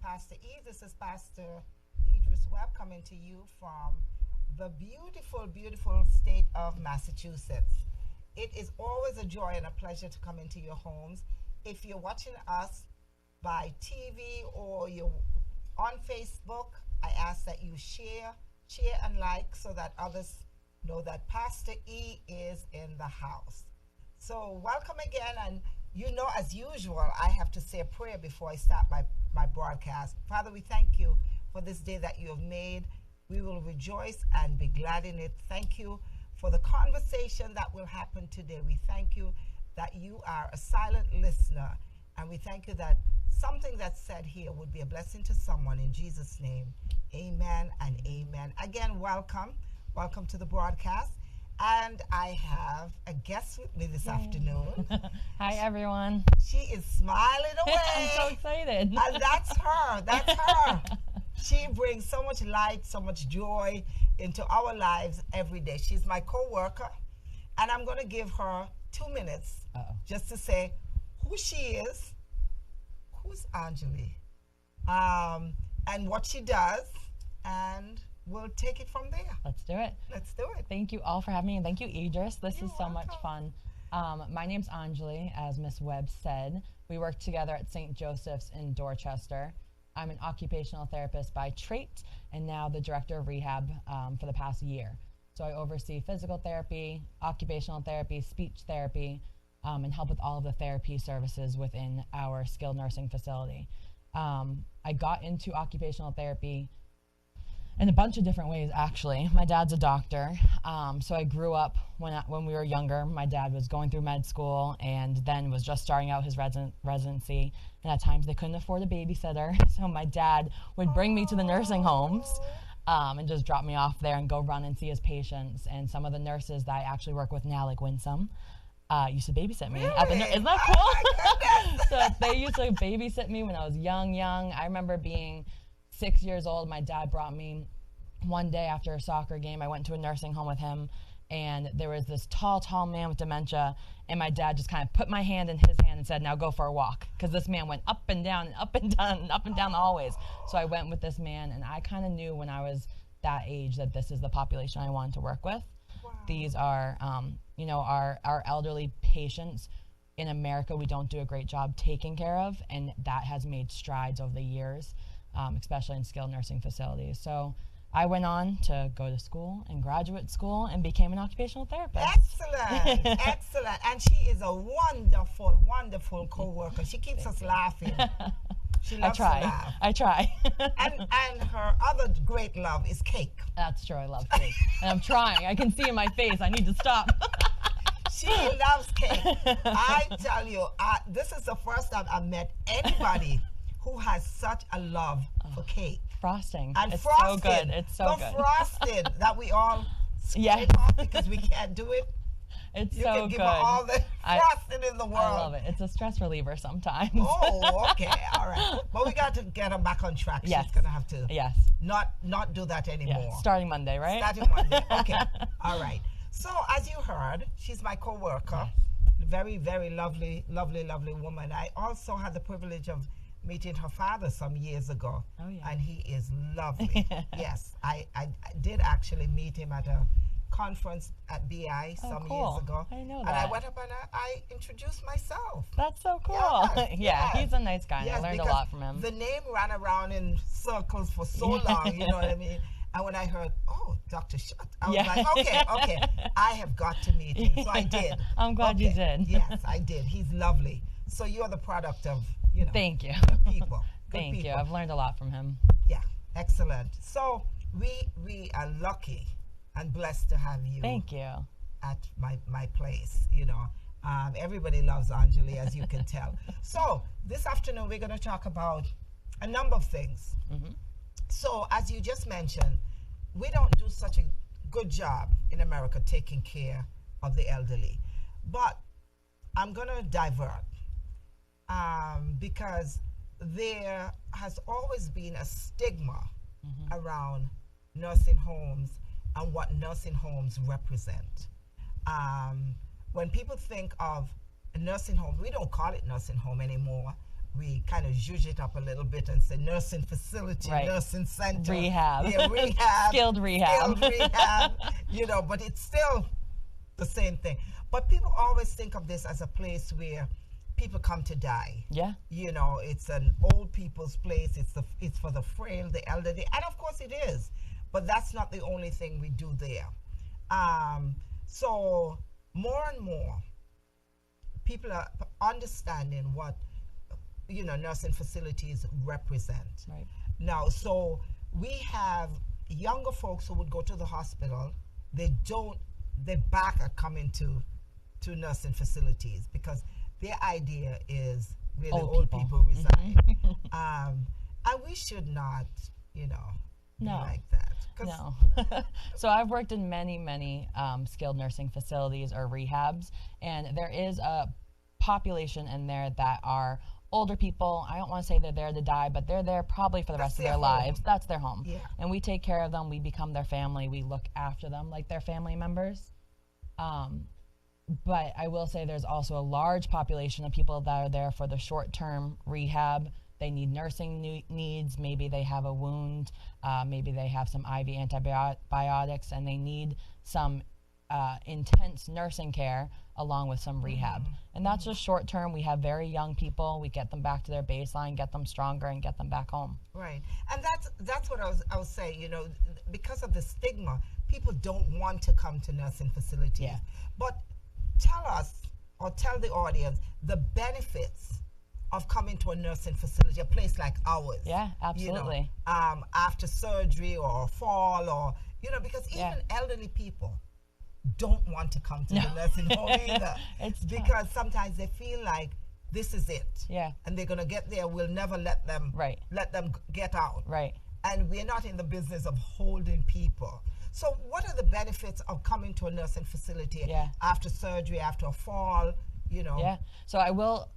Pastor E. This is Pastor Idris Webb coming to you from the beautiful, beautiful state of Massachusetts. It is always a joy and a pleasure to come into your homes. If you're watching us by TV or you're on Facebook, I ask that you share and like so that others know that Pastor E is in the house. So welcome again, and you know, as usual, I have to say a prayer before I start my broadcast. Father, we thank you for this day that you have made. We will rejoice and be glad in it. Thank you for the conversation that will happen today. We thank you that you are a silent listener, and we thank you that something that's said here would be a blessing to someone. In Jesus' name, amen and amen. Again, welcome. Welcome to the broadcast. And I have a guest with me this afternoon. Hi, everyone. She is smiling away. I'm so excited. And that's her. That's her. She brings so much light, so much joy into our lives every day. She's my co-worker, and I'm going to give her 2 minutes just to say who she is, who's Anjali, and what she does, and we'll take it from there. Let's do it. Let's do it. Thank you all for having me, and thank you, Idris. This You're is so much welcome. fun. My name's Anjali, as Miss Webb said. We work together at St. Joseph's in Dorchester. I'm an occupational therapist by trade, and now the director of rehab for the past year. So I oversee physical therapy, occupational therapy, speech therapy, and help with all of the therapy services within our skilled nursing facility. I got into occupational therapy in a bunch of different ways, actually. My dad's a doctor, so I grew up when we were younger. My dad was going through med school and then was just starting out his residency, and at times they couldn't afford a babysitter, so my dad would bring me to the nursing homes and just drop me off there and go run and see his patients. And some of the nurses that I actually work with now, like Winsome, used to babysit me. Really? Isn't that cool? So they used to babysit me when I was young. I remember being 6 years old. My dad brought me one day after a soccer game. I went to a nursing home with him, and there was this tall man with dementia, and my dad just kind of put my hand in his hand and said, "Now go for a walk," because this man went up and down and up and down and up and down the hallways. So I went with this man, and I kind of knew when I was that age that this is the population I wanted to work with. Wow. These are our elderly patients in America. We don't do a great job taking care of, and that has made strides over the years, especially in skilled nursing facilities. So I went on to go to school and graduate school and became an occupational therapist. Excellent, excellent. And she is a wonderful, wonderful co-worker. She keeps us laughing. She loves to laugh. I try. And her other great love is cake. That's true. I love cake. And I'm trying. I can see in my face. I need to stop. She loves cake. I tell you, this is the first time I've met anybody who has such a love for cake. Frosting. And it's frosting. So good. It's so good. The frosting that we all Yes. scrape off because we can't do it. It's You so can give good. her all the frosting in the world. I love it. It's a stress reliever sometimes. Oh, okay. All right. But we got to get her back on track. Yes. She's going to have to Yes. not do that anymore. Yeah. Starting Monday, right? Starting Monday. Okay. All right. So as you heard, she's my co-worker. Very, very lovely, lovely, lovely woman. I also had the privilege of meeting her father some years ago. Oh, yeah. And he is lovely. Yes. I did actually meet him at a conference at BI some cool. years ago. I know And that. I went up and I introduced myself. That's so cool. Yes, Yeah, yes. he's a nice guy. And Yes, I learned a because lot from him. The name ran around in circles for so long, you know what I mean? And when I heard, oh, Dr. Shutt, I was like, okay, I have got to meet him. So I did. I'm glad you did. Yes, I did. He's lovely. So you're the product of, Thank you. good people. Good Thank people. you. I've learned a lot from him. Yeah, excellent. So we are lucky and blessed to have you. Thank you. At my place, everybody loves Anjali, as you can tell. So this afternoon we're going to talk about a number of things. Mm-hmm. So as you just mentioned, we don't do such a good job in America taking care of the elderly, but I'm going to divert because there has always been a stigma around nursing homes and what nursing homes represent. When people think of a nursing home, we don't call it nursing home anymore. we kind of zhuzh it up a little bit and say nursing facility, Right. nursing center, Rehab. yeah, rehab, Skilled rehab. skilled rehab, but it's still the same thing. But people always think of this as a place where people come to die. Yeah. It's an old people's place. It's for the frail, the elderly, and of course it is. But that's not the only thing we do there. So more and more people are understanding what nursing facilities represent. Right. Now, so we have younger folks who would go to the hospital. They're back at coming to nursing facilities because their idea is where the old people reside. And we should not, be like that. No. So I've worked in many skilled nursing facilities or rehabs, and there is a population in there that are older people. I don't want to say they're there to die, but they're there probably for the rest of their lives. That's their home. Yeah. And we take care of them. We become their family. We look after them like their family members. But I will say there's also a large population of people that are there for the short-term rehab. They need nursing needs. Maybe they have a wound. Maybe they have some IV antibiotics, and they need some intense nursing care along with some rehab. And that's just short-term. We have very young people. We get them back to their baseline, get them stronger, and get them back home. Right. And that's what I was saying, because of the stigma, people don't want to come to nursing facilities. Yeah. But tell us, or tell the audience, the benefits of coming to a nursing facility, a place like ours. Yeah, absolutely. After surgery or a fall, or because even elderly people don't want to come to the nursing home either. It's because sometimes they feel like this is it. Yeah. And they're gonna get there. We'll never let them get out. Right. And we're not in the business of holding people. So what are the benefits of coming to a nursing facility after surgery, after a fall, Yeah. So I will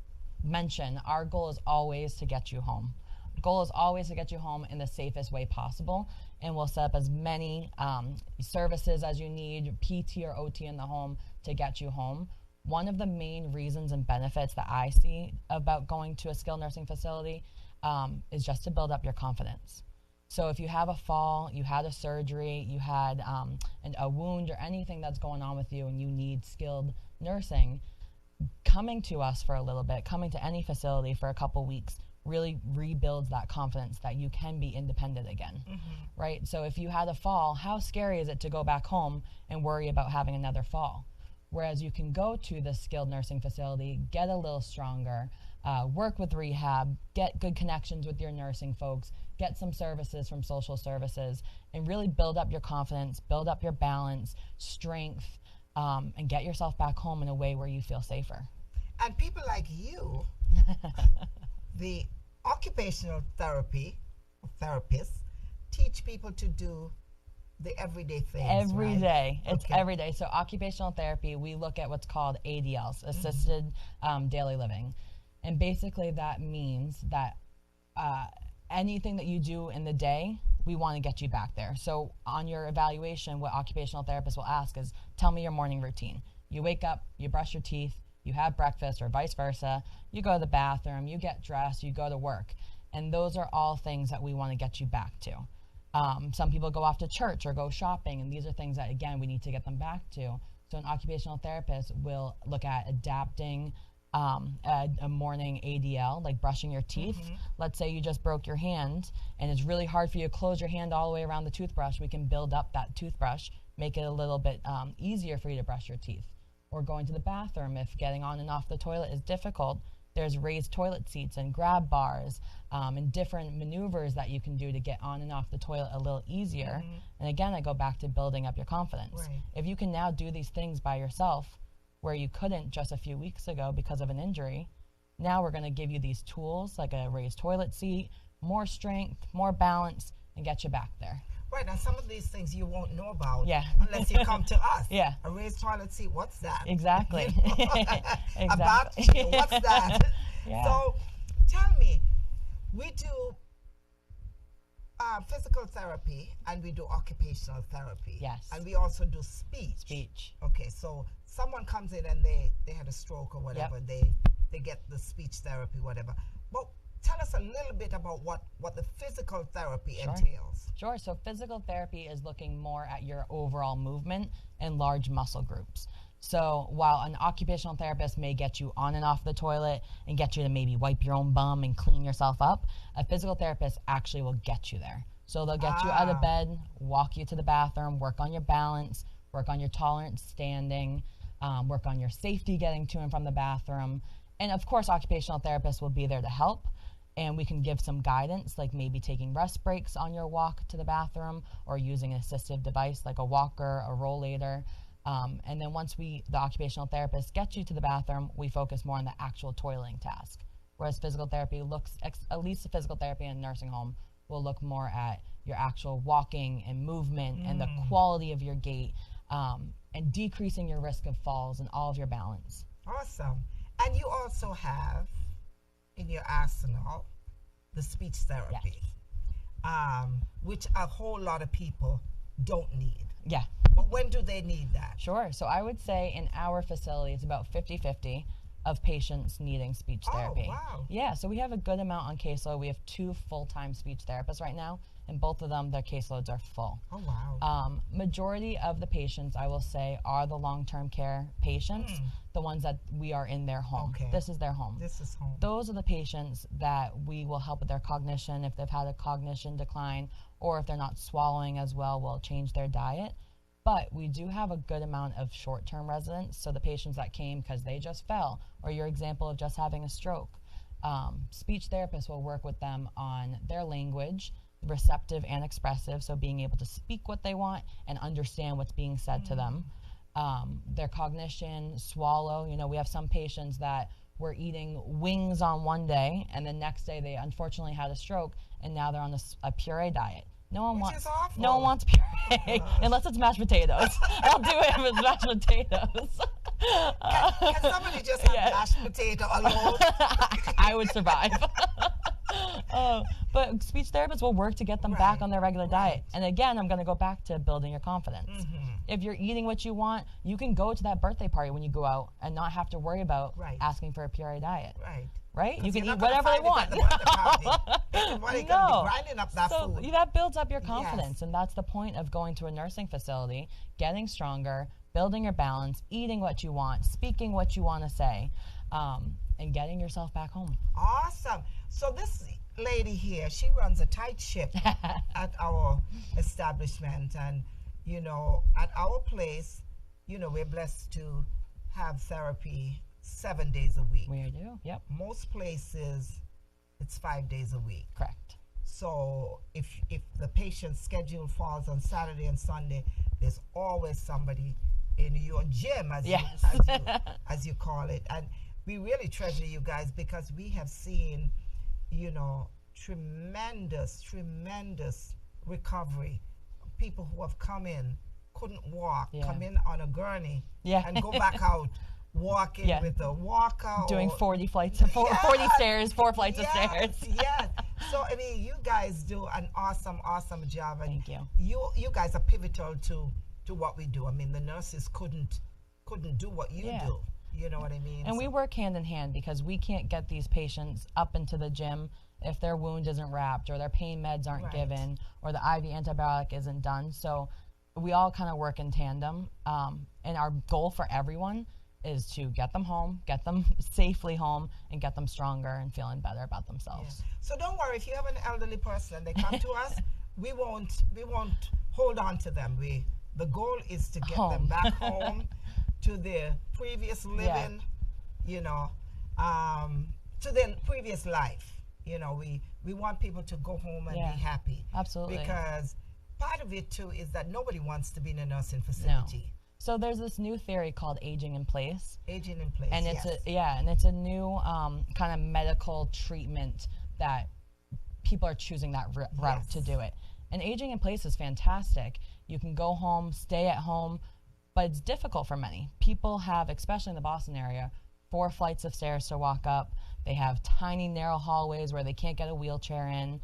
mention our goal is always to get you home. Goal is always to get you home in the safest way possible, and we'll set up as many services as you need, PT or OT in the home, to get you home. One of the main reasons and benefits that I see about going to a skilled nursing facility is just to build up your confidence. So if you have a fall, you had a surgery, you had a wound or anything that's going on with you and you need skilled nursing, coming to us for a little bit, coming to any facility for a couple weeks really rebuilds that confidence that you can be independent again, right? So if you had a fall, how scary is it to go back home and worry about having another fall? Whereas you can go to the skilled nursing facility, get a little stronger, work with rehab, get good connections with your nursing folks, get some services from social services, and really build up your confidence, build up your balance, strength, and get yourself back home in a way where you feel safer. And people like you, the occupational therapists, teach people to do the everyday things. Every day. It's Okay. every day. So occupational therapy, we look at what's called ADLs, assisted daily living. And basically that means that anything that you do in the day, we want to get you back there. So on your evaluation, what occupational therapists will ask is, tell me your morning routine. You wake up, you brush your teeth, you have breakfast, or vice versa, you go to the bathroom, you get dressed, you go to work. And those are all things that we want to get you back to. Some people go off to church or go shopping, and these are things that, again, we need to get them back to. So an occupational therapist will look at adapting a morning ADL, like brushing your teeth. Let's say you just broke your hand, and it's really hard for you to close your hand all the way around the toothbrush. We can build up that toothbrush, make it a little bit easier for you to brush your teeth. Or going to the bathroom, if getting on and off the toilet is difficult, there's raised toilet seats and grab bars and different maneuvers that you can do to get on and off the toilet a little easier. And again, I go back to building up your confidence. Right. If you can now do these things by yourself where you couldn't just a few weeks ago because of an injury, now we're going to give you these tools like a raised toilet seat, more strength, more balance, and get you back there. Right, and some of these things you won't know about unless you come to us. Yeah. A raised toilet seat, what's that? Exactly. A bathtub, what's that? Yeah. So tell me, we do physical therapy and we do occupational therapy. Yes. And we also do speech. Speech. Okay, so someone comes in and they had a stroke or whatever, they get the speech therapy, whatever. But tell us a little bit about what the physical therapy Sure. entails. Sure. So physical therapy is looking more at your overall movement and large muscle groups. So while an occupational therapist may get you on and off the toilet and get you to maybe wipe your own bum and clean yourself up, a physical therapist actually will get you there. So they'll get you out of bed, walk you to the bathroom, work on your balance, work on your tolerance standing, work on your safety getting to and from the bathroom. And of course, occupational therapists will be there to help. And we can give some guidance, like maybe taking rest breaks on your walk to the bathroom or using an assistive device like a walker, a rollator. And then once the occupational therapist gets you to the bathroom, we focus more on the actual toileting task. Whereas physical therapy at least the physical therapy in a nursing home will look more at your actual walking and movement and the quality of your gait, and decreasing your risk of falls and all of your balance. Awesome. And you also have in your arsenal the speech therapy, which a whole lot of people don't need. Yeah. But when do they need that? Sure. So I would say in our facility, it's about 50-50 of patients needing speech therapy. Oh, wow. Yeah, so we have a good amount on caseload. We have 2 full-time speech therapists right now, and both of them, their caseloads are full. Oh, wow. Majority of the patients, I will say, are the long-term care patients, the ones that we are in their home. Okay. This is their home. This is home. Those are the patients that we will help with their cognition. If they've had a cognition decline or if they're not swallowing as well, we'll change their diet. But we do have a good amount of short-term residents, so the patients that came because they just fell, or your example of just having a stroke. Speech therapists will work with them on their language, receptive and expressive, so being able to speak what they want and understand what's being said to them. Their cognition, swallow. You know, we have some patients that were eating wings on one day, and the next day they unfortunately had a stroke, and now they're on a puree diet. No one wants puree unless it's mashed potatoes. I'll do it if it's mashed potatoes. Can somebody just have mashed potato alone? I would survive. But speech therapists will work to get them back on their regular diet. And again, I'm going to go back to building your confidence. If you're eating what you want, you can go to that birthday party when you go out and not have to worry about asking for a puree diet. Right? You can eat whatever they want. Everybody can be grinding up that food. That builds up your confidence, and that's the point of going to a nursing facility, getting stronger, building your balance, eating what you want, speaking what you want to say, and getting yourself back home. Awesome. So this lady here, she runs a tight ship at our establishment, and you know, at our place, you know, we're blessed to have therapy 7 days a week. We do, yep. Most places, it's 5 days a week. Correct. So if the patient's schedule falls on Saturday and Sunday, there's always somebody in your gym, as you call it. And we really treasure you guys because we have seen, you know, tremendous recovery. People who have come in, couldn't walk, come in on a gurney, and go back out walking with a walker. Doing 40 flights, 40 stairs, 4 flights of stairs. Yes. So, I mean, you guys do an awesome job. And thank you. You guys are pivotal to what we do. I mean, the nurses couldn't do what you do. You know what I mean? And we work hand in hand because we can't get these patients up into the gym if their wound isn't wrapped or their pain meds aren't given or the IV antibiotic isn't done. So we all kind of work in tandem. And our goal for everyone is to get them home, get them safely home, and get them stronger and feeling better about themselves. So don't worry, if you have an elderly person and they come to us, we won't hold on to them. The goal is to get them back home to their previous living, you know, to their previous life. You know, we want people to go home and be happy. Absolutely. Because part of it too is that nobody wants to be in a nursing facility. No. So there's this new theory called aging in place. Aging in place, and it's a new kind of medical treatment that people are choosing that route to do it. And aging in place is fantastic. You can go home, stay at home, but it's difficult for many. People have, especially in the Boston area, 4 flights of stairs to walk up. They have tiny, narrow hallways where they can't get a wheelchair in.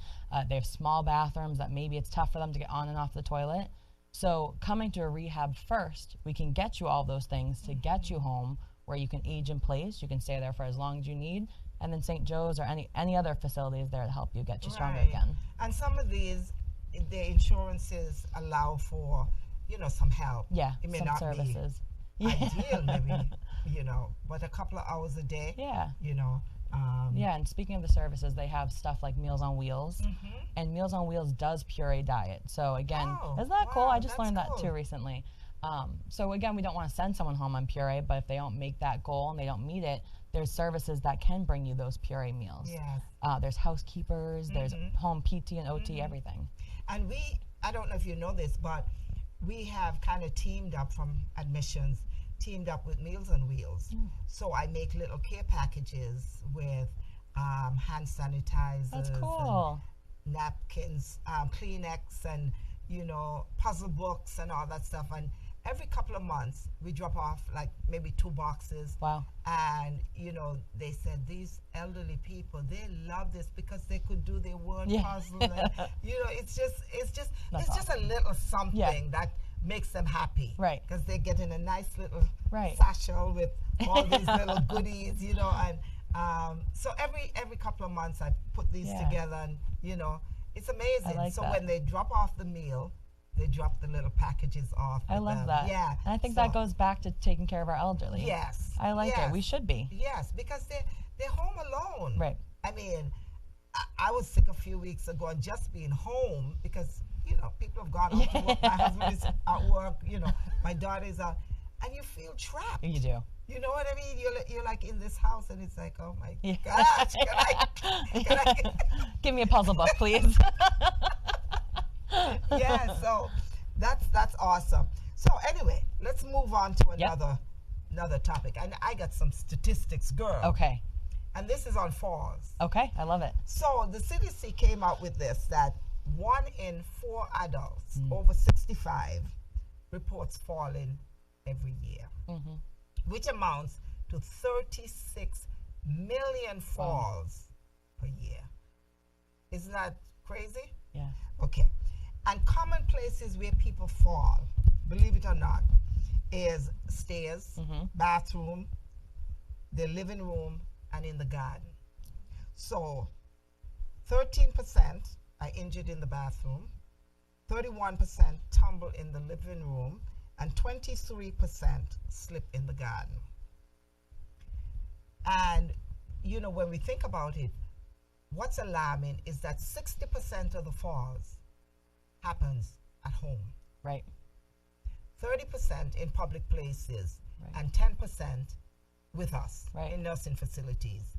They have small bathrooms that maybe it's tough for them to get on and off the toilet. So coming to a rehab first, we can get you all those things to get you home where you can age in place. You can stay there for as long as you need And then St. Joe's or any other facilities there to help you get you stronger Right. again. And some of these, the insurances allow for, some help. Yeah, It may some not services. be ideal, maybe, but a couple of hours a day, Yeah. Yeah, and speaking of the services, they have stuff like Meals on Wheels, and Meals on Wheels does puree diet. So again, Oh, isn't that cool? wow, I just that's learned that cool. too recently. So again, we don't want to send someone home on puree, but if they don't make that goal and they don't meet it, there's services that can bring you those puree meals. Yes. There's housekeepers, there's home PT and OT, everything. And I don't know if you know this, but we have kind of teamed up from admissions, teamed up with Meals on Wheels. So I make little care packages with hand sanitizers. That's cool. And napkins, Kleenex, and puzzle books and all that stuff. And every couple of months we drop off like maybe 2 boxes. Wow. And they said these elderly people, they love this because they could do their word puzzle. And it's just a little something that makes them happy. Right. Because they're getting a nice little Right. satchel with all these little goodies, and so every couple of months I put these together, and it's amazing. like so that. when they drop off the meal, they drop the little packages off. I with love them. that. Yeah. And I think So- that goes back to taking care of our elderly. Yes. I like yes. it. We should be. Yes, because they're home alone. Right. I mean, I was sick a few weeks ago, and just being home because people have gone out to work. My husband is at work. My daughter's out, and you feel trapped. You do. You know what I mean? You're like in this house, and it's like, oh my Yeah. gosh, can I Give me a puzzle book, please. yeah, so that's awesome. So anyway, let's move on to another topic. And I got some statistics, girl. Okay. And this is on falls. Okay. I love it. So the CDC came out with this, that 1 in 4 adults over 65 reports falling every year, which amounts to 36 million falls per year. Isn't that crazy? Yeah. Okay. And common places where people fall, believe it or not, is stairs, bathroom, the living room, and in the garden. So 13% are injured in the bathroom, 31% tumble in the living room, and 23% slip in the garden. And, when we think about it, what's alarming is that 60% of the falls happens at home, Right. 30% in public places, Right. and 10% with us Right. in nursing facilities.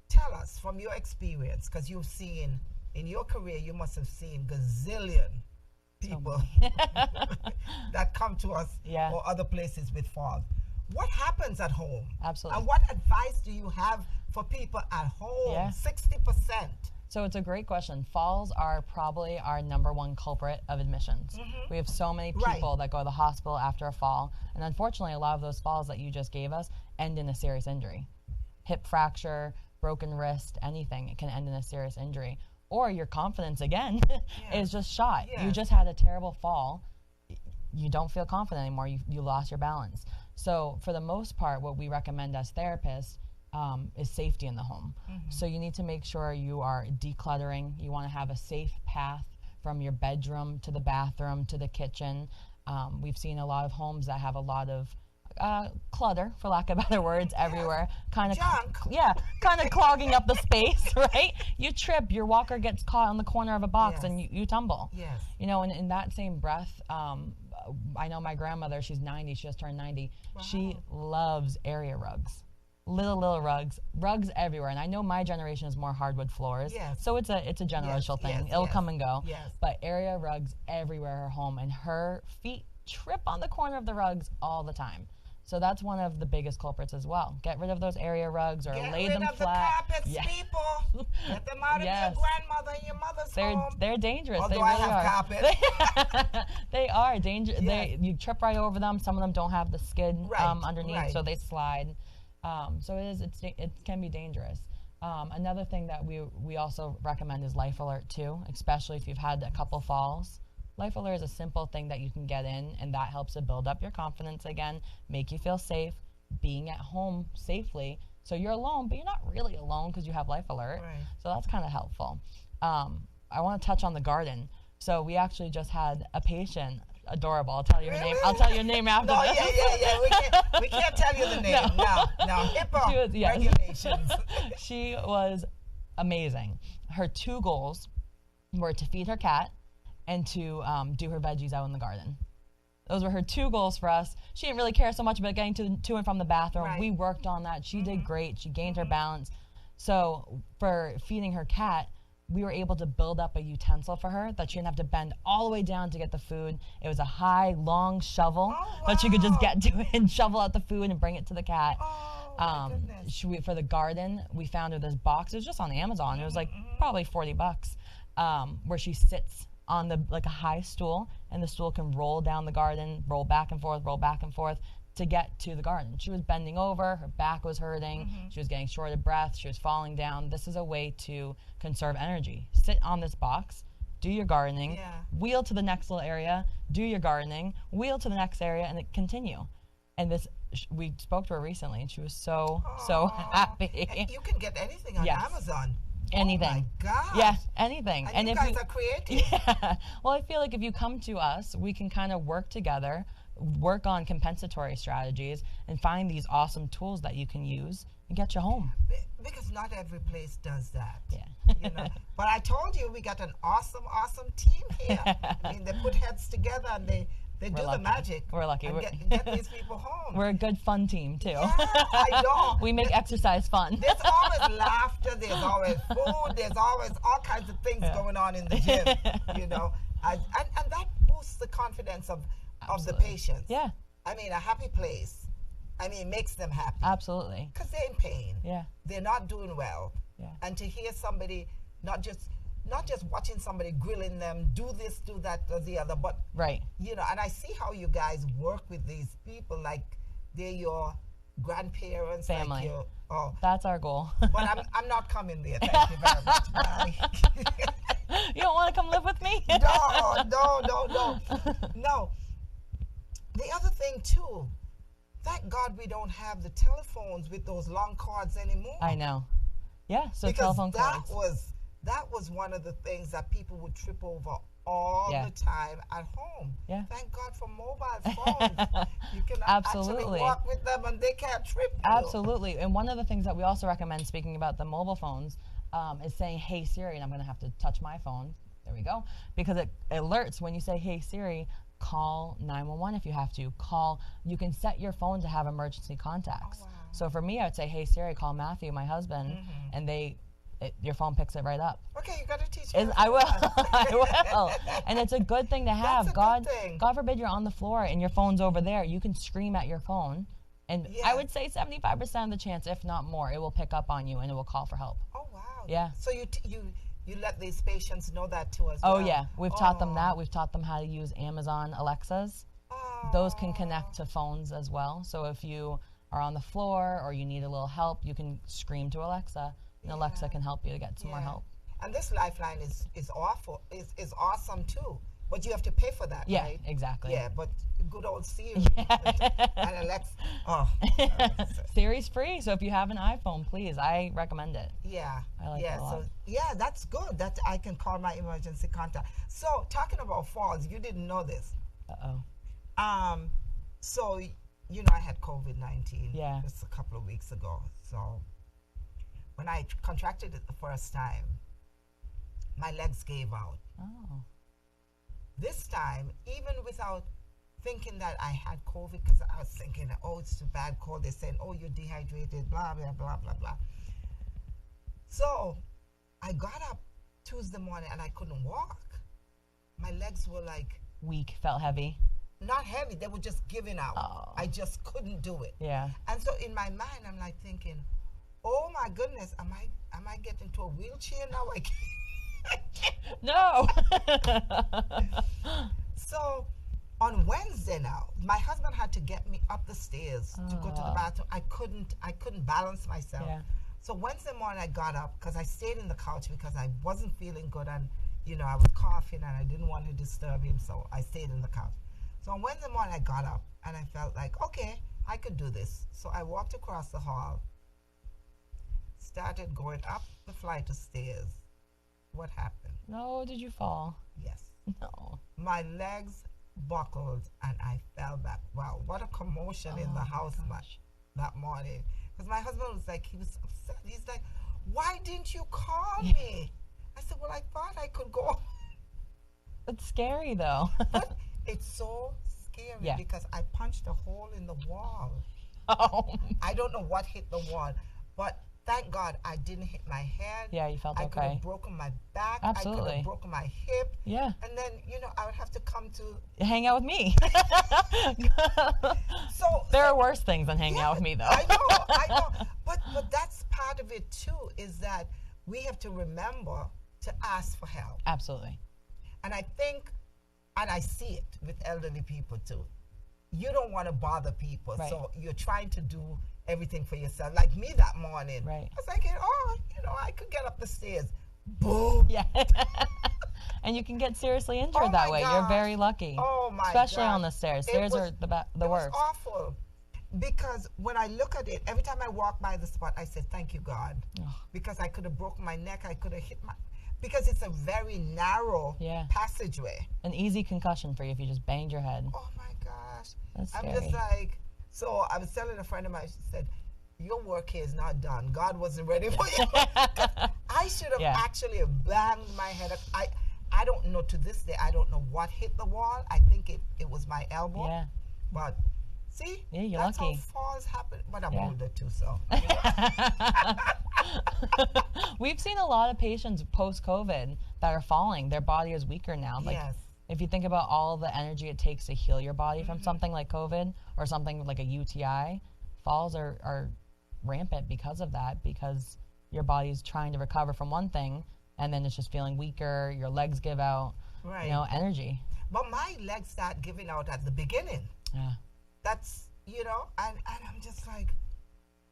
Tell us from your experience, because you've seen, in your career, you must have seen gazillion people that come to us Yeah. or other places with falls. What happens at home? Absolutely. And what advice do you have for people at home? Yeah. 60%. So it's a great question. Falls are probably our number one culprit of admissions. We have so many people that go to the hospital after a fall. And unfortunately, a lot of those falls that you just gave us end in a serious injury. Hip fracture, broken wrist, anything. It can end in a serious injury. Or your confidence, again, is just shot. Yeah. You just had a terrible fall. You don't feel confident anymore. You lost your balance. So for the most part, what we recommend as therapists is safety in the home. So you need to make sure you are decluttering. You want to have a safe path from your bedroom to the bathroom to the kitchen. We've seen a lot of homes that have a lot of clutter, for lack of better words, everywhere. Kind of Junk. kind of clogging up the space, right? You trip, your walker gets caught on the corner of a box, and you tumble. Yes. And in that same breath, I know my grandmother, she's 90, she just turned 90. She loves area rugs. Little rugs everywhere. And I know my generation is more hardwood floors. Yes. So it's a generational thing. It'll come and go. Yes. But area rugs everywhere her home, and her feet trip on the corner of the rugs all the time. So that's one of the biggest culprits as well. Get rid of those area rugs or lay them Get rid flat. of the carpets, people. Get them out of your grandmother and your mother's home. They're dangerous. Although they really I have carpet. They are dangerous. Yes. You trip right over them. Some of them don't have the skid underneath, so right. they slide. So it can be dangerous. Another thing that we also recommend is Life Alert too, especially if you've had a couple falls. Life Alert is a simple thing that you can get in, and that helps to build up your confidence again, make you feel safe. Being at home safely So you're alone, but you're not really alone because you have Life Alert. Right. So that's kind of helpful. I want to touch on the garden. So we actually just had a patient, adorable. I'll tell you her name. I'll tell you her name after No, this. yeah. We can't tell you the name. No. HIPAA Yes. regulations. She was amazing. Her two goals were to feed her cat and to do her veggies out in the garden. Those were her two goals for us. She didn't really care so much about getting to and from the bathroom. Right. We worked on that. She did great. She gained her balance. So for feeding her cat, we were able to build up a utensil for her that she didn't have to bend all the way down to get the food. It was a high, long shovel that she could just get to it and shovel out the food and bring it to the cat. Oh, my goodness. For the garden, we found her this box. It was just on Amazon. It was like probably $40, where she sits on like a high stool, and the stool can roll down the garden, roll back and forth to get to the garden. She was bending over, her back was hurting, she was getting short of breath, she was falling down. This is a way to conserve energy. Sit on this box, do your gardening, wheel to the next little area, do your gardening, wheel to the next area, and continue. And we spoke to her recently, and she was so happy. And you can get anything on Amazon. Anything. Oh my God. Yeah, anything. And you guys are creative. Yeah. Well, I feel like if you come to us, we can kind of work together, work on compensatory strategies, and find these awesome tools that you can use and get you home. Because not every place does that. Yeah. But I told you we got an awesome team here. I mean, they put heads together and they do the magic. We're lucky. And get these people home. We're a good fun team too. Yeah, I know. We make exercise fun. There's always laughter. There's always food. There's always all kinds of things going on in the gym. And that boosts the confidence of the patients. Yeah. I mean, a happy place. I mean, makes them happy. Absolutely. Because they're in pain. Yeah. They're not doing well. Yeah. And to hear somebody not just watching somebody grilling them, do this, do that, or the other, but right. And I see how you guys work with these people like they're your grandparents, family. Like that's our goal. But I'm not coming there. Thank you very much, Mary. You don't want to come live with me? No. The other thing too, thank God we don't have the telephones with those long cords anymore. I know. Yeah. So because telephone cords. That was one of the things that people would trip over all the time at home. Yeah. Thank God for mobile phones. You can Absolutely. actually walk with them and they can't trip you. Absolutely. And one of the things that we also recommend, speaking about the mobile phones, is saying, "Hey Siri," and I'm going to have to touch my phone. There we go. Because it alerts when you say, "Hey Siri," call 911 if you have to. You can set your phone to have emergency contacts. Oh, wow. So for me, I would say, "Hey Siri, call Matthew, my husband," and your phone picks it right up. Okay, you got to teach me. I will. I will. And it's a good thing to have. That's a good thing. God forbid you're on the floor and your phone's over there. You can scream at your phone. And I would say 75% of the chance, if not more, it will pick up on you and it will call for help. Oh, wow. Yeah. So you let these patients know that too as well? Oh, yeah. We've taught them that. We've taught them how to use Amazon Alexas. Those can connect to phones as well. So if you are on the floor or you need a little help, you can scream to Alexa. And Alexa can help you to get some more help. And this lifeline is awesome too. But you have to pay for that, right? Yeah, exactly. Yeah, but good old Siri and Alexa. Oh. Siri's free, so if you have an iPhone, please, I recommend it. Yeah. I like it a lot. So that's good. That I can call my emergency contact. So talking about falls, you didn't know this. So I had COVID-19 just a couple of weeks ago. So when I contracted it the first time, my legs gave out. Oh. This time, even without thinking that I had COVID, because I was thinking, it's a bad cold. They're saying, you're dehydrated, blah, blah, blah, blah, blah. So I got up Tuesday morning and I couldn't walk. My legs were like... weak, felt heavy. Not heavy, they were just giving out. Oh. I just couldn't do it. Yeah. And so in my mind, I'm like thinking, oh my goodness, am I getting into a wheelchair now? I can't. No. So on Wednesday now, my husband had to get me up the stairs to go to the bathroom. I couldn't balance myself. Yeah. So Wednesday morning I got up because I stayed in the couch because I wasn't feeling good and I was coughing and I didn't want to disturb him, so I stayed in the couch. So on Wednesday morning I got up and I felt like, okay, I could do this. So I walked across the hall started going up the flight of stairs. What happened? No, did you fall? Yes. No. My legs buckled and I fell back. Wow, what a commotion in the house that morning. Because my husband was like, he was upset. He's like, why didn't you call me? I said, well, I thought I could go. It's scary though. But it's so scary because I punched a hole in the wall. Oh. I don't know what hit the wall, but thank God I didn't hit my head. Yeah, you felt I okay. could have broken my back. Absolutely. I could have broken my hip. Yeah. And then, I would have to come to hang out with me. So there are worse things than hanging out with me, though. I know. But that's part of it too, is that we have to remember to ask for help. Absolutely. And I think, and I see it with elderly people too. You don't want to bother people, so you're trying to do everything for yourself. Like me that morning, I was like, I could get up the stairs. Boom. Yeah. And you can get seriously injured that way. You're very lucky. Oh my Especially on the stairs. Stairs are the worst. It was awful. Because when I look at it, every time I walk by the spot, I say, thank you, God. Because I could have broken my neck. I could have hit because it's a very narrow passageway. An easy concussion for you if you just banged your head. Oh my gosh. That's I'm scary. just like, so I was telling a friend of mine, she said, your work here is not done. God wasn't ready for you. I should have actually banged my head up. I don't know, to this day, I don't know what hit the wall. I think it was my elbow. Yeah. But see, you're that's lucky. how falls happen. But I'm older too, so. We've seen a lot of patients post-COVID that are falling. Their body is weaker now. Like, if you think about all the energy it takes to heal your body from something like COVID or something like a UTI, falls are rampant because of that, because your body's trying to recover from one thing and then it's just feeling weaker, your legs give out, energy. But my legs start giving out at the beginning. Yeah. That's, and I'm just like,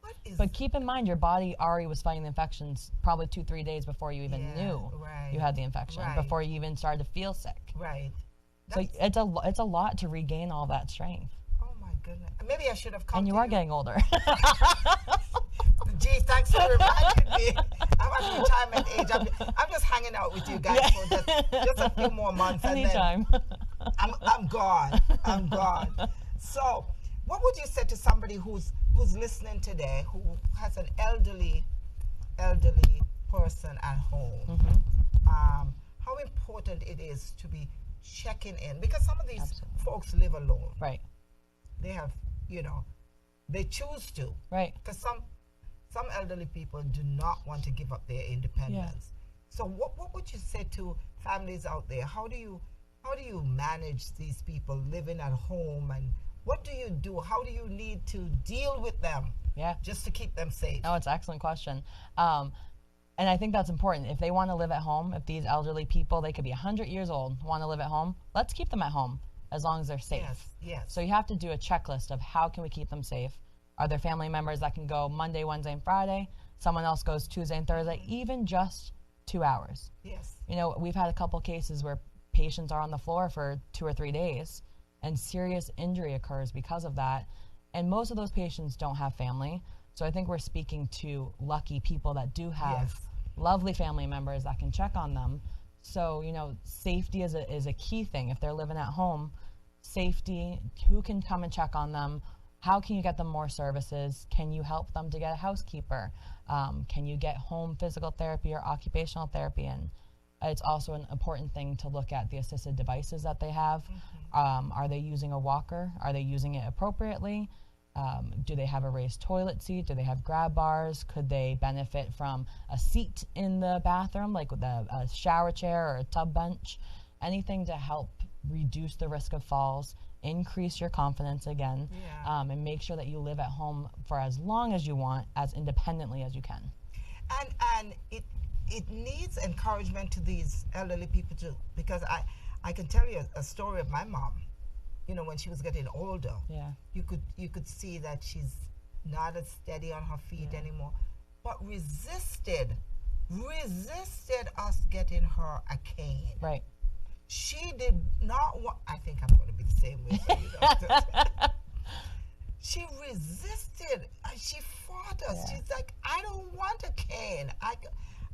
what is But keep in mind, your body already was fighting the infections probably 2-3 days before you even knew you had the infection, before you even started to feel sick. Right. So it's a lot to regain all that strength. Oh my goodness. Maybe I should have come. And you are getting older. Gee, thanks for reminding me. I'm at retirement age. I'm just hanging out with you guys for just a few more months. Anytime. And then I'm gone. I'm gone. So, what would you say to somebody who's listening today, who has an elderly person at home? How important it is to be checking in, because some of these folks live alone. Right. They have, they choose to. Right. Because some elderly people do not want to give up their independence. So what would you say to families out there? How do you manage these people living at home, and what do you do? How do you need to deal with them? Yeah. Just to keep them safe. Oh, it's an excellent question. And I think that's important. If they want to live at home, if these elderly people, they could be 100 years old, want to live at home, let's keep them at home as long as they're safe. Yes. So you have to do a checklist of how can we keep them safe. Are there family members that can go Monday, Wednesday, and Friday? Someone else goes Tuesday and Thursday, even just 2 hours. Yes. We've had a couple cases where patients are on the floor for 2 or 3 days and serious injury occurs because of that. And most of those patients don't have family. So I think we're speaking to lucky people that do have lovely family members that can check on them. So, safety is a key thing. If they're living at home, safety, who can come and check on them? How can you get them more services? Can you help them to get a housekeeper? Can you get home physical therapy or occupational therapy? And it's also an important thing to look at the assisted devices that they have. Are they using a walker? Are they using it appropriately? Do they have a raised toilet seat? Do they have grab bars? Could they benefit from a seat in the bathroom, like with a shower chair or a tub bench? Anything to help reduce the risk of falls, increase your confidence again, and make sure that you live at home for as long as you want, as independently as you can. And it needs encouragement to these elderly people too, because I can tell you a story of my mom. When she was getting older, you could see that she's not as steady on her feet anymore, but resisted us getting her a cane. Right. She did not want. I think I'm going to be the same way for you, doctor. she resisted and she fought us. Yeah. She's like, I don't want a cane. I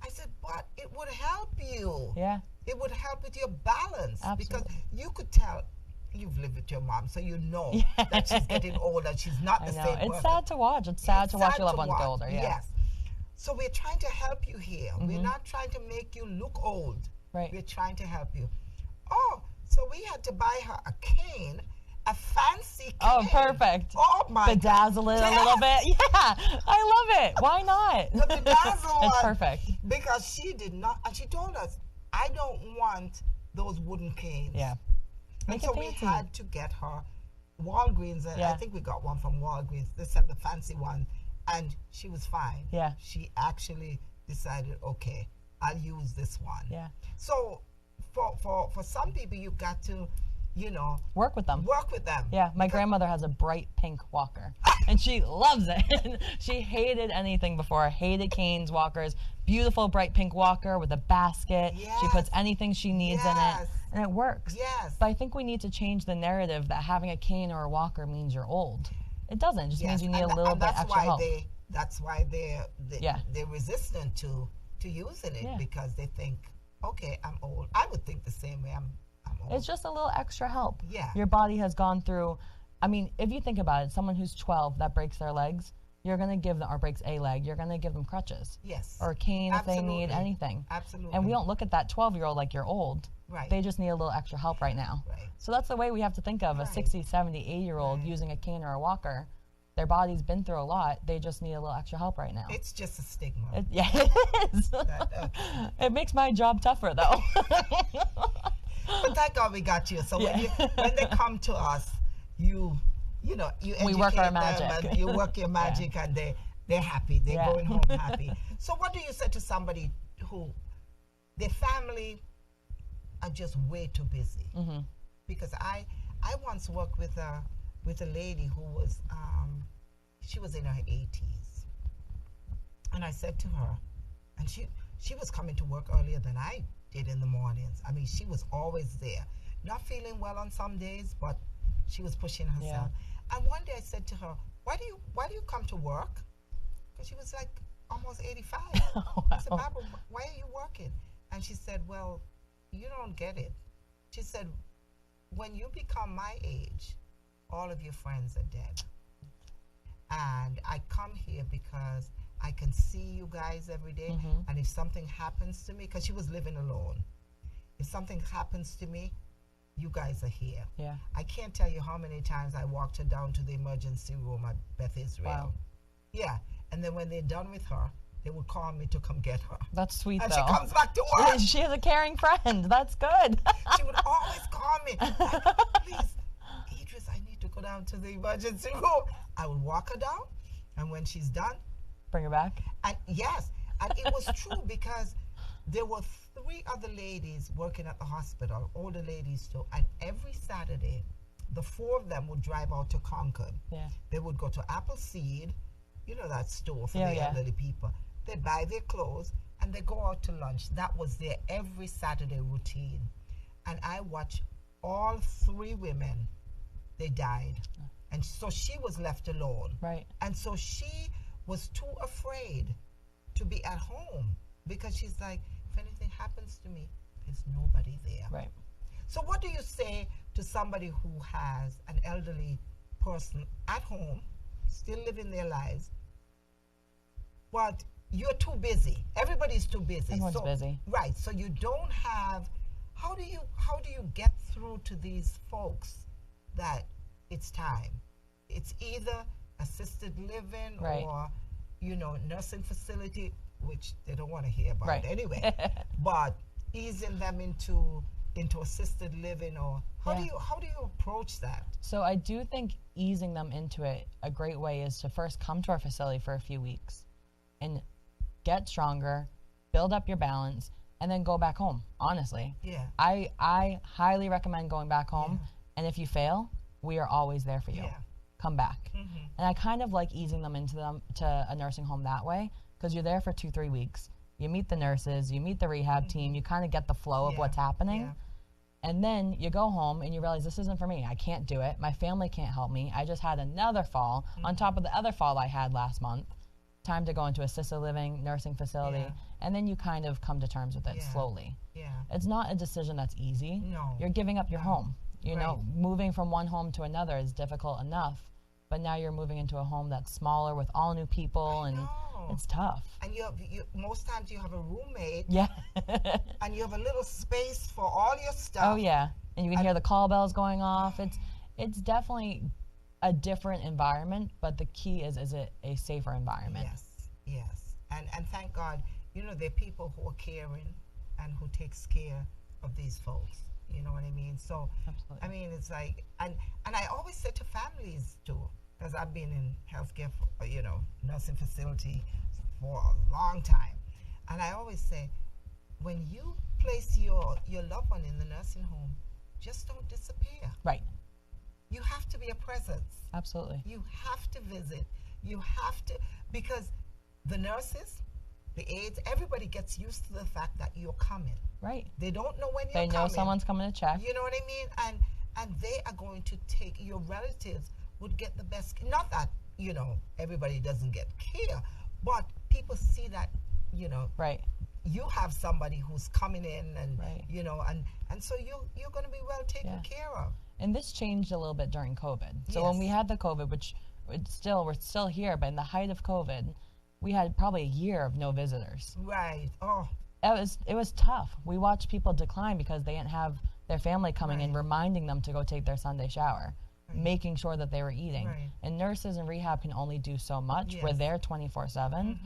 said, but it would help you. Yeah. It would help with your balance. Absolutely. Because you could tell, you've lived with your mom, so you know that she's getting older. She's not the same person. It's sad to watch. It's sad to watch your loved ones get older. Yeah. Yes. So we're trying to help you here. We're not trying to make you look old. Right. We're trying to help you. Oh, so we had to buy her a cane, a fancy cane. Oh, perfect. Oh, my Bedazzle it a little bit. Yeah, I love it. Why not? The bedazzle It's one. perfect. Because she did not, and she told us, I don't want those wooden canes. Yeah. And Make so it we fancy. had to get her Walgreens, and Yeah. I think we got one from Walgreens. They said the fancy one, and she was fine. Yeah. She actually decided, okay, I'll use this one. Yeah. So for some people, you've got to, Work with them. work with them. Yeah, my grandmother has a bright pink walker, and she loves it. She hated anything before, hated canes, walkers. Beautiful bright pink walker with a basket. Yes. She puts anything she needs in it, Yes. and it works. Yes. But I think we need to change the narrative that having a cane or a walker means you're old. It doesn't. It just means you need a little bit extra help. That's why Yeah. they're resistant to using it, Yeah. because they think, okay, I'm old. I would think the same way. I'm old. It's just a little extra help. Yeah. Your body has gone through, I mean, if you think about it, someone who's 12 that breaks their legs, you're going to give them, or breaks a leg, you're going to give them crutches. Yes. Or a cane if they need Absolutely. anything. Absolutely. And we don't look at that 12-year-old like you're old. Right. They just need a little extra help right now. Right. So that's the way we have to think of a Right. 60, 70, 80-year-old Right. using a cane or a walker. Their body's been through a lot. They just need a little extra help right now. It's just a stigma. Yeah, it is. It makes my job tougher, though. But thank God we got you. So Yeah. when they come to us, you We work our educate them magic. and you work your magic, and they're happy. They're Yeah. going home happy. So what do you say to somebody who their family are just way too busy? Mm-hmm. Because I once worked with a lady who was she was in her 80s, and I said to her, and she was coming to work earlier than I did in the mornings. I mean, she was always there, not feeling well on some days, but she was pushing herself. And one day I said to her, why do you come to work? Because she was like almost 85. Oh, I said, wow. Barbara, why are you working? And she said, well, you don't get it. She said, when you become my age, all of your friends are dead. And I come here because I can see you guys every day. Mm-hmm. And if something happens to me, because she was living alone, if something happens to me, you guys are here. Yeah. I can't tell you how many times I walked her down to the emergency room at Beth Israel. Wow. Yeah. And then when they're done with her, they would call me to come get her. That's sweet, And though. she comes back to work. She has a caring friend. That's good. She would always call me, like, please, Idris, I need to go down to the emergency room. I would walk her down, and when she's done, Bring her back. and yes, and it was true, because there were 3 other ladies working at the hospital, older ladies too, and every Saturday, the 4 of them would drive out to Concord. Yeah. They would go to Appleseed, that store for Yeah, the yeah. elderly people. They buy their clothes and they go out to lunch. That was their every Saturday routine. And I watched all 3 women, they died. And so she was left alone. Right. And so she was too afraid to be at home, because she's like, if anything happens to me, there's nobody there. Right. So what do you say to somebody who has an elderly person at home, still living their lives, but you're too busy? Everybody's too busy. Everyone's busy. Right. So you don't have, how do you get through to these folks that it's time? It's either assisted living Right. or, nursing facility, which they don't want to hear about Right. anyway. But easing them into assisted living, or how Yeah. do you approach that? So I do think easing them into it, a great way is to first come to our facility for a few weeks and get stronger, build up your balance, and then go back home, honestly. Yeah. I highly recommend going back home, Yeah. and if you fail, we are always there for you. Yeah. Come back. Mm-hmm. And I kind of like easing them to a nursing home that way, because you're there for 2-3 weeks. You meet the nurses, you meet the rehab team, you kind of get the flow of Yeah. what's happening. Yeah. And then you go home and you realize this isn't for me. I can't do it. My family can't help me. I just had another fall on top of the other fall I had last month. Time to go into assisted living, nursing facility. Yeah. And then you kind of come to terms with it slowly. Yeah. It's not a decision that's easy. No. You're giving up your home. You know, Right. moving from one home to another is difficult enough. But now you're moving into a home that's smaller with all new people, and know. it's tough. And you most times you have a roommate, Yeah. and you have a little space for all your stuff. Oh yeah, and you can hear the call bells going off. It's definitely a different environment, but the key is it a safer environment? Yes. And thank God, there are people who are caring and who takes care of these folks. You know what I mean? So, Absolutely. I mean, it's like, and I always say to families too, because I've been in healthcare, nursing facility for a long time, and I always say, when you place your loved one in the nursing home, just don't disappear. Right. You have to be a presence. Absolutely. You have to visit. You have to, because the nurses, the aides, everybody gets used to the fact that you're coming. Right. They don't know when you're They coming. know someone's coming to check. You know what I mean? And they are going to take, your relatives would get the best, not that, everybody doesn't get care, but people see that, Right. you have somebody who's coming in and, Right. and so you're going to be well taken care of. And this changed a little bit during COVID. So when we Yes. had the COVID, which we're still here, but in the height of COVID, we had probably a year of no visitors. Right. Oh, It was tough. We watched people decline because they didn't have their family coming in, Right. reminding them to go take their Sunday shower, making sure that they were eating. Right. And nurses in rehab can only do so much. We're Yes. there 24/7,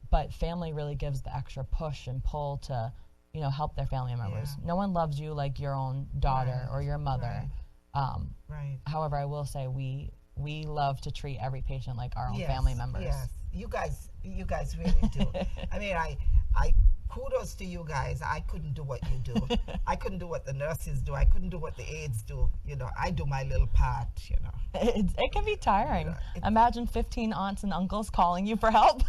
but family really gives the extra push and pull to, help their family members. Yeah. No one loves you like your own daughter Right. or your mother. Right. However, I will say we love to treat every patient like our own Yes, family members. Yes, you guys really do. I mean, I kudos to you guys. I couldn't do what you do. I couldn't do what the nurses do. I couldn't do what the aides do. I do my little part. It can be tiring. Yeah, Imagine 15 aunts and uncles calling you for help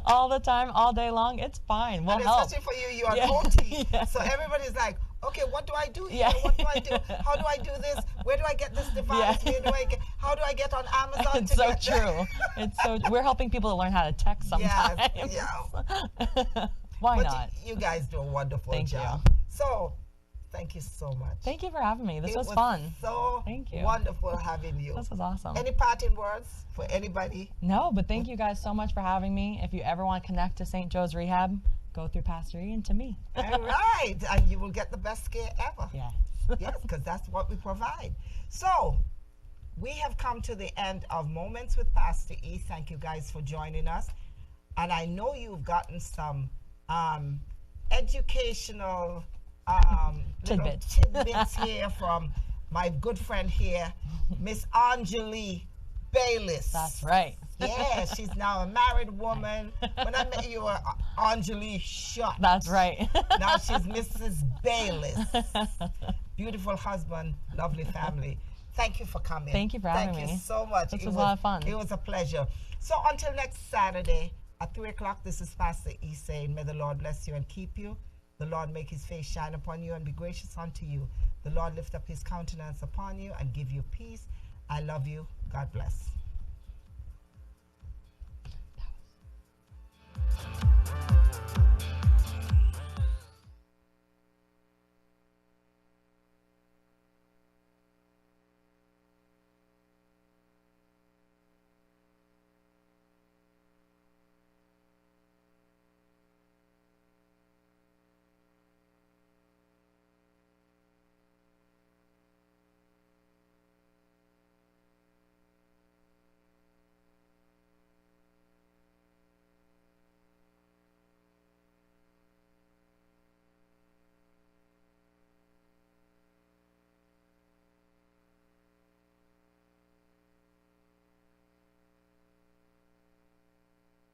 all the time, all day long. It's fine. We'll and help. especially for you, you're Yeah. an OT. Yeah. So everybody's like, okay, what do I do here? Yeah. What do I do? How do I do this? Where do I get this device? Yeah. How do I get on Amazon? It's to so get true. We're helping people to learn how to text sometimes. Yes, Why But not? you guys do a wonderful Thank job. you. So, thank you so much. Thank you for having me. This It was fun. So Thank you. wonderful having you. This was awesome. Any parting words for anybody? No, but thank you guys so much for having me. If you ever want to connect to St. Joe's Rehab, go through Pastor E and to me. All right, and you will get the best care ever. Yes. Yes, because that's what we provide. So, we have come to the end of Moments with Pastor E. Thank you guys for joining us. And I know you've gotten some educational little tidbits here from my good friend here, Miss Anjali Bayliss. That's right. Yeah, she's now a married woman. When I met you, were Anjali Shot. That's right. Now she's Mrs. Bayliss. Beautiful husband, lovely family. Thank you for coming. Thank you for having me. Thank you so much. This was a lot of fun. It was a pleasure. So until next Saturday at 3 o'clock, this is Pastor E saying, may the Lord bless you and keep you. The Lord make his face shine upon you and be gracious unto you. The Lord lift up his countenance upon you and give you peace. I love you. God bless.